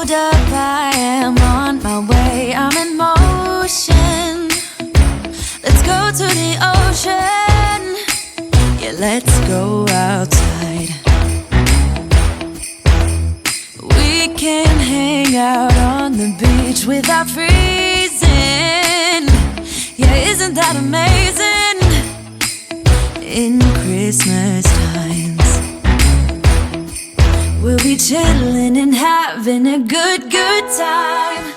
hold up, I am on my way, I'm in motion. Let's go to the ocean, yeah, let's go outside. We can hang out on the beach without freezing. Yeah, isn't that amazing? In Christmas times, we'll be chilling and having a good time.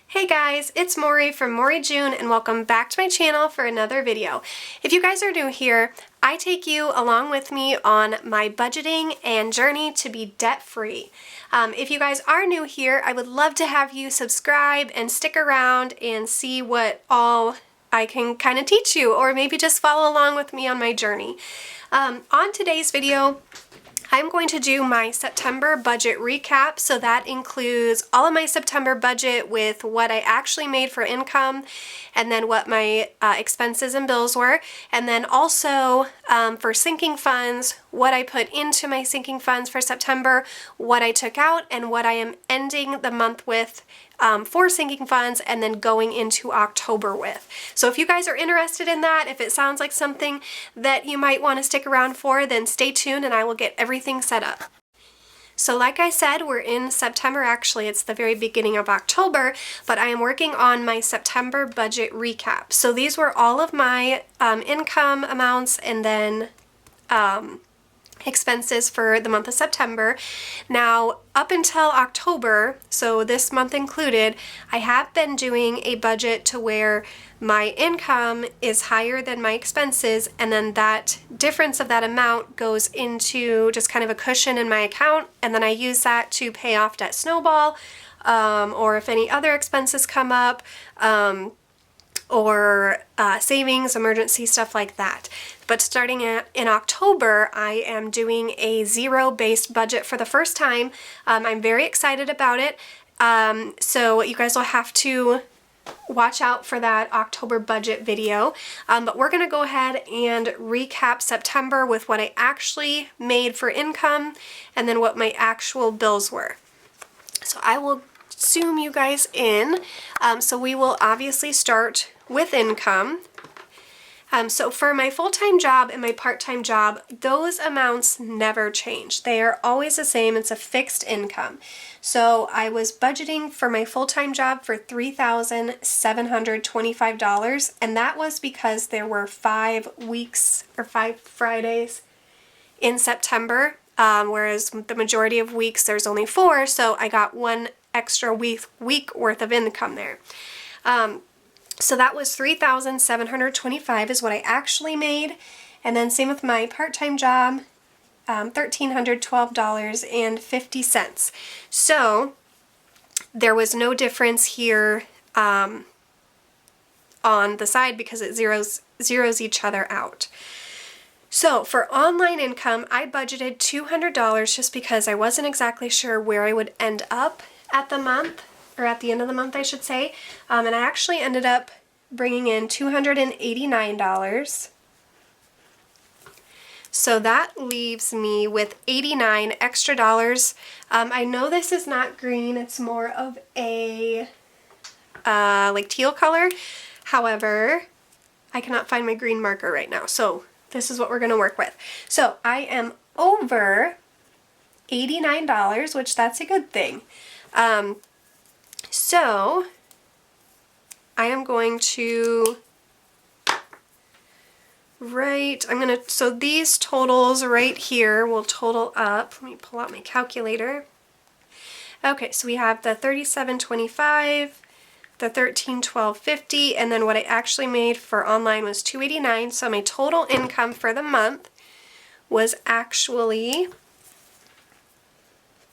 Hey guys, it's Morey from Morey June, and welcome back to my channel for another video. If you guys are new here, I take you along with me on my budgeting and journey to be debt-free. If you guys are new here, I would love to have you subscribe and stick around and see what all I can kind of teach you, or maybe just follow along with me on my journey. On today's video, I'm going to do my September budget recap, so that includes all of my September budget with what I actually made for income, and then what my expenses and bills were, and then also for sinking funds, what I put into my sinking funds for September, what I took out, and what I am ending the month with for sinking funds, and then going into October with. So if you guys are interested in that, if it sounds like something that you might want to stick around for, then stay tuned and I will get everything set up. So like I said, we're in September. Actually, it's the very beginning of October, but I am working on my September budget recap. So these were all of my income amounts and then expenses for the month of September. Now, up until October, so this month included, I have been doing a budget to where my income is higher than my expenses, and then that difference of that amount goes into just kind of a cushion in my account, and then I use that to pay off debt snowball, or if any other expenses come up, or savings, emergency, stuff like that. But starting in October, I am doing a zero-based budget for the first time. I'm very excited about it. So you guys will have to watch out for that October budget video. But we're going to go ahead and recap September with what I actually made for income and then what my actual bills were. So I will zoom you guys in. So we will obviously start with income. So for my full-time job and my part-time job, those amounts never change. They are always the same. It's a fixed income. So I was budgeting for my full-time job for $3,725, and that was because there were 5 weeks or 5 Fridays in September, whereas the majority of weeks there's only 4, so I got 1 extra week worth of income there. So that was $3,725 is what I actually made. And then same with my part-time job, $1,312.50. So there was no difference here on the side because it zeros each other out. So for online income, I budgeted $200 just because I wasn't exactly sure where I would end up at the month, or at the end of the month, I should say. And I actually ended up bringing in $289. So that leaves me with $89 extra dollars. I know this is not green, it's more of a like teal color. However, I cannot find my green marker right now, so this is what we're going to work with. So I am over $89, which that's a good thing. So I am going to so these totals right here will total up. Let me pull out my calculator. Okay, so we have the $37.25, the $13.12.50, and then what I actually made for online was $289. So my total income for the month was actually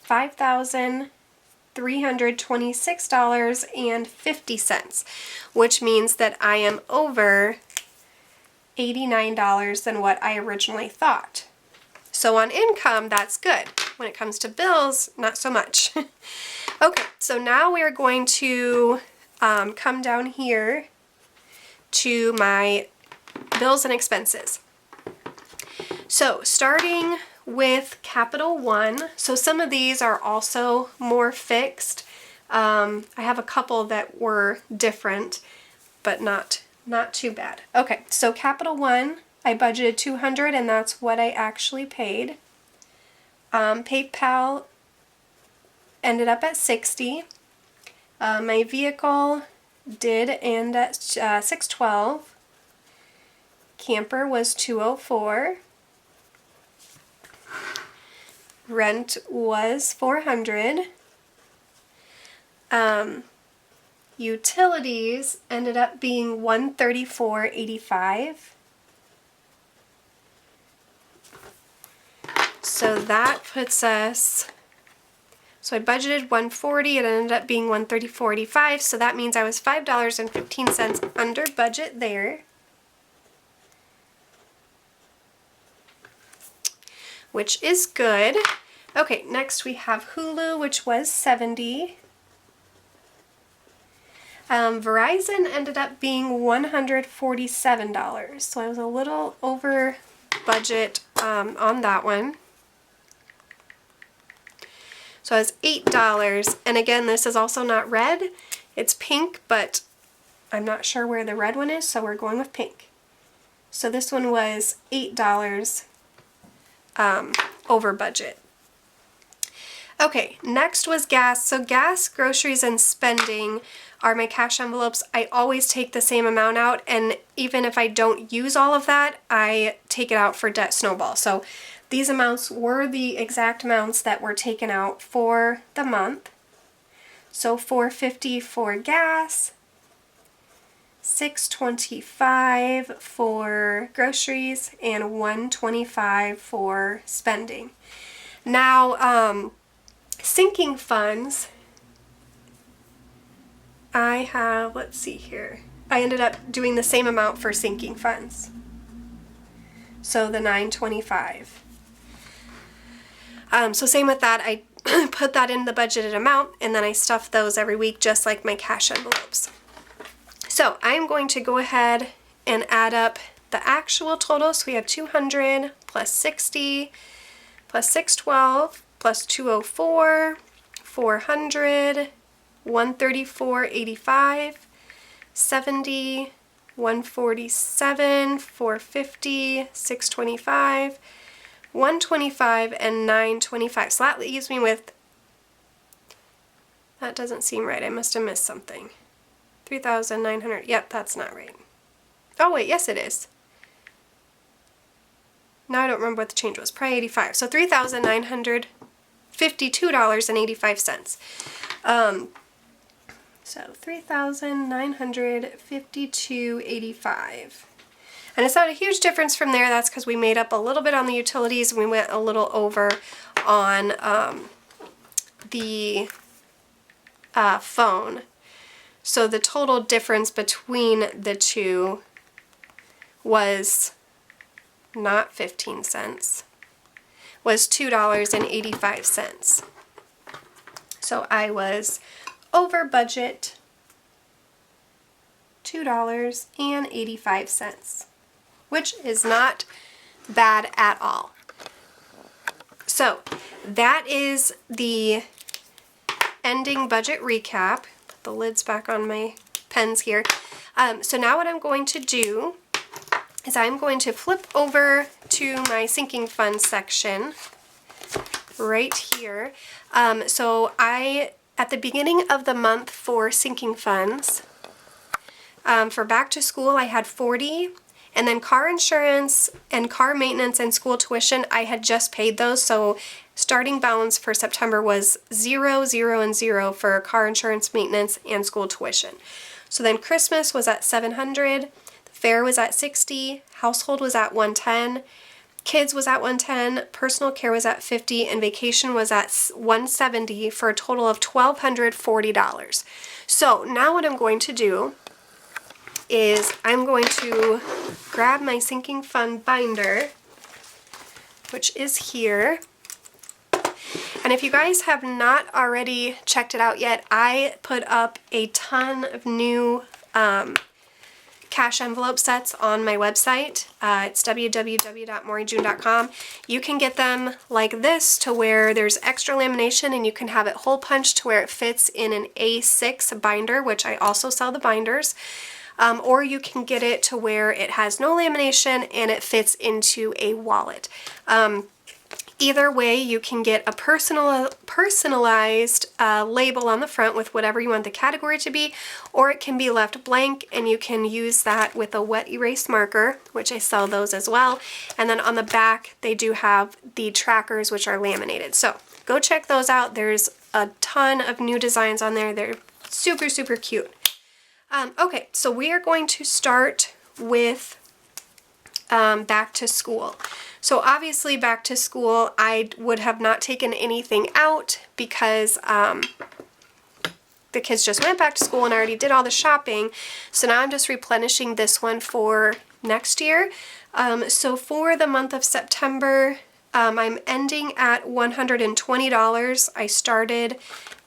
$5,326.50, which means that I am over $89 than what I originally thought. So on income, that's good. When it comes to bills, not so much. Okay, so now we're going to come down here to my bills and expenses. So starting with Capital One. So some of these are also more fixed. I have a couple that were different, but not too bad. Okay, so Capital One, I budgeted $200 and that's what I actually paid. PayPal ended up at $60. My vehicle did end at $612. Camper was $204. Rent was $400. Utilities ended up being $134.85. So that puts us, so I budgeted $140, it ended up being $134.85, so that means I was $5.15 under budget there. Which is good. Okay, next we have Hulu, which was $70. Verizon ended up being $147, so I was a little over budget on that one. So it was $8, and again, this is also not red, it's pink, but I'm not sure where the red one is, so we're going with pink. So this one was $8 over budget. Okay, next was gas. So gas, groceries, and spending are my cash envelopes. I always take the same amount out, and even if I don't use all of that, I take it out for debt snowball. So these amounts were the exact amounts that were taken out for the month. So $450 for gas, $625 for groceries, and $125 for spending. Now, sinking funds, I have, let's see here, I ended up doing the same amount for sinking funds. So the $925. So same with that, I put that in the budgeted amount, and then I stuff those every week just like my cash envelopes. So I'm going to go ahead and add up the actual total. So we have 200 plus 60 plus 612 plus 204, 400, 134.85, 70, 147, 450, 625, 125, and 925. So that leaves me with, that doesn't seem right. I must have missed something. 3,900. Yep, that's not right. Oh wait, yes it is. Now I don't remember what the change was. Probably 85. So $3,952.85. So $3,952.85. And it's not a huge difference from there. That's because we made up a little bit on the utilities and we went a little over on the phone. So the total difference between the two was not 15 cents, was $2.85. So I was over budget $2.85, which is not bad at all. So that is the ending budget recap. Put the lids back on my pens here. So now what I'm going to do is I'm going to flip over to my sinking fund section right here. So at the beginning of the month for sinking funds, for back to school I had 40, and then car insurance and car maintenance and school tuition, I had just paid those, so starting balance for September was 0, 0, and 0 for car insurance, maintenance, and school tuition. So then Christmas was at $700, the fair was at $60, household was at $110, kids was at $110, personal care was at $50, and vacation was at $170 for a total of $1,240. So now what I'm going to do is I'm going to grab my sinking fund binder, which is here. And if you guys have not already checked it out yet, I put up a ton of new cash envelope sets on my website. It's www.moreyjune.com. You can get them like this to where there's extra lamination and you can have it hole punched to where it fits in an A6 binder, which I also sell the binders. Or you can get it to where it has no lamination and it fits into a wallet. Either way, you can get a personalized label on the front with whatever you want the category to be, or it can be left blank and you can use that with a wet erase marker, which I sell those as well. And then on the back, they do have the trackers, which are laminated. So go check those out. There's a ton of new designs on there. They're super, super cute. Okay, so we are going to start with back to school. So obviously back to school, I would have not taken anything out because the kids just went back to school and I already did all the shopping. So now I'm just replenishing this one for next year. So for the month of September, I'm ending at $120. I started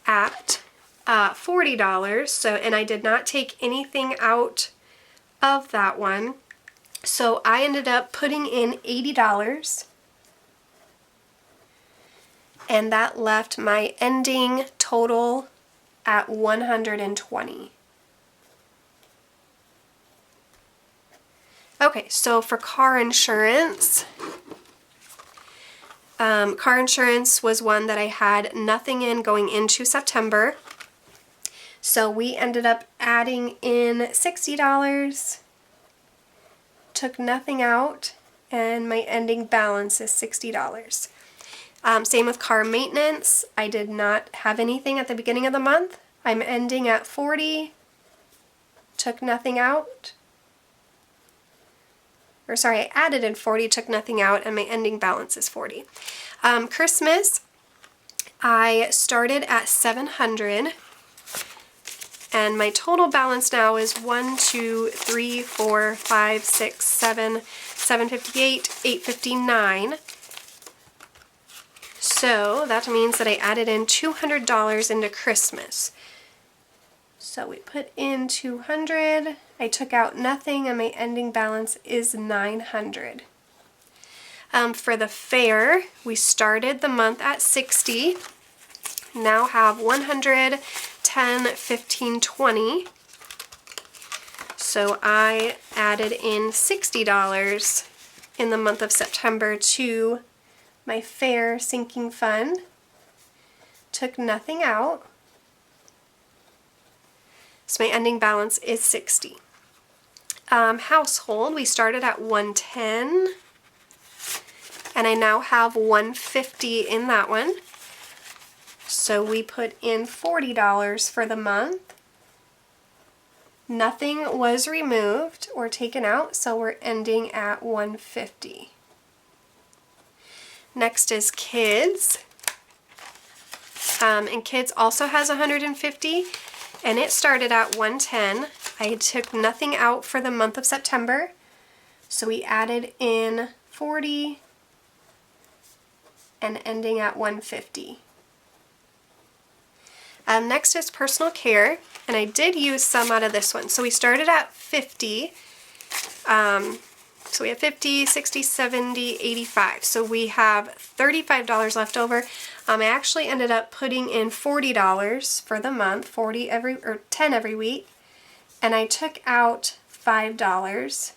at $40. So, and I did not take anything out of that one. So I ended up putting in $80, and that left my ending total at $120. Okay, so for car insurance was one that I had nothing in going into September. So we ended up adding in $60. Took nothing out, and my ending balance is $60. Same with car maintenance. I did not have anything at the beginning of the month. I'm ending at $40. Took nothing out. Or sorry, I added in $40, took nothing out, and my ending balance is $40. Christmas, I started at $700. And my total balance now is 1, 2, 3, 4, 5, 6, 7, 758, 859. So that means that I added in $200 into Christmas. So we put in $200, I took out nothing, and my ending balance is $900. For the fair, we started the month at $60, now have $100, $10, $15, $20. So I added in $60 in the month of September to my fair sinking fund. Took nothing out. So my ending balance is $60. Household, we started at $110, and I now have $150 in that one. So we put in $40 for the month. Nothing was removed or taken out, so we're ending at $150. Next is kids. And kids also has $150, and it started at $110. I took nothing out for the month of September, so we added in $40 and ending at $150. Next is personal care, and I did use some out of this one. So we started at $50. So we have $50, $60, $70, $85. So we have $35 left over. I actually ended up putting in $40 for the month, $10 every week, and I took out $5.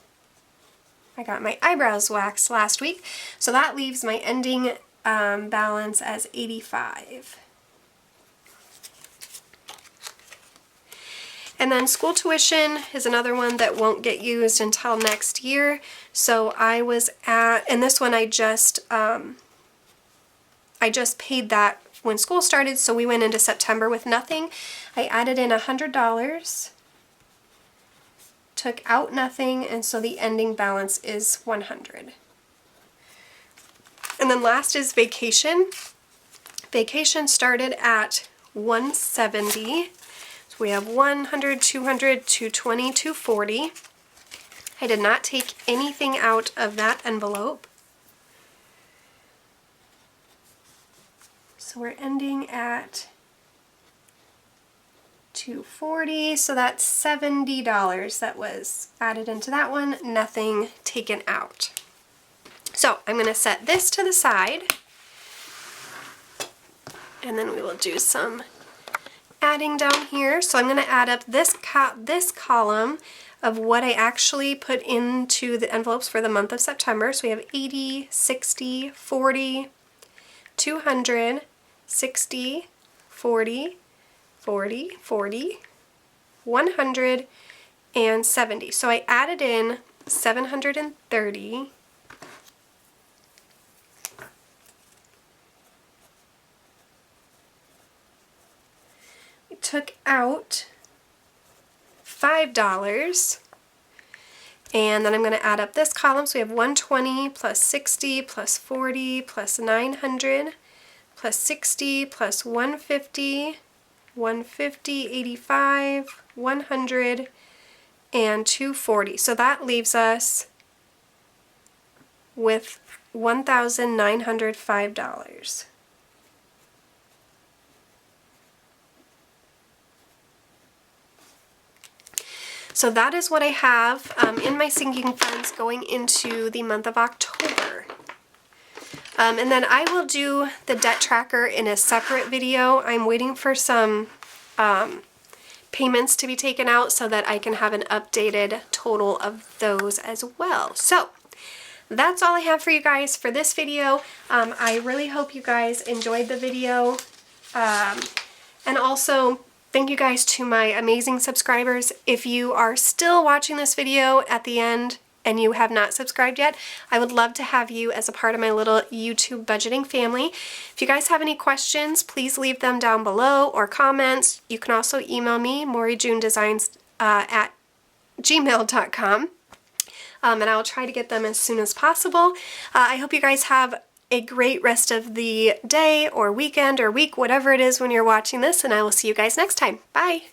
I got my eyebrows waxed last week, so that leaves my ending balance as $85. And then school tuition is another one that won't get used until next year. So I was at, and this one I just paid that when school started, so we went into September with nothing. I added in $100, took out nothing, and so the ending balance is $100. And then last is vacation. Vacation started at $170. So we have $100, $200, $220, $240. I did not take anything out of that envelope. So we're ending at $240, so that's $70 that was added into that one, nothing taken out. So I'm going to set this to the side, and then we will do some adding down here. So I'm going to add up this column of what I actually put into the envelopes for the month of September. So we have 80, 60, 40, 200, 60, 40, 40, 40, 100, and 70. So I added in 730. We took out $5. And then I'm going to add up this column. So we have 120 plus 60 plus 40 plus 900 plus 60 plus 150, 150, 85, 100, and 240. So that leaves us with $1,905. So that is what I have in my sinking funds going into the month of October. And then I will do the debt tracker in a separate video. I'm waiting for some payments to be taken out so that I can have an updated total of those as well. So that's all I have for you guys for this video. I really hope you guys enjoyed the video. And also, thank you guys to my amazing subscribers. If you are still watching this video at the end and you have not subscribed yet, I would love to have you as a part of my little YouTube budgeting family. If you guys have any questions, please leave them down below or comments. You can also email me, moreyjunedesigns at gmail.com. And I will try to get them as soon as possible. I hope you guys have a great rest of the day or weekend or week, whatever it is when you're watching this, and I will see you guys next time. Bye!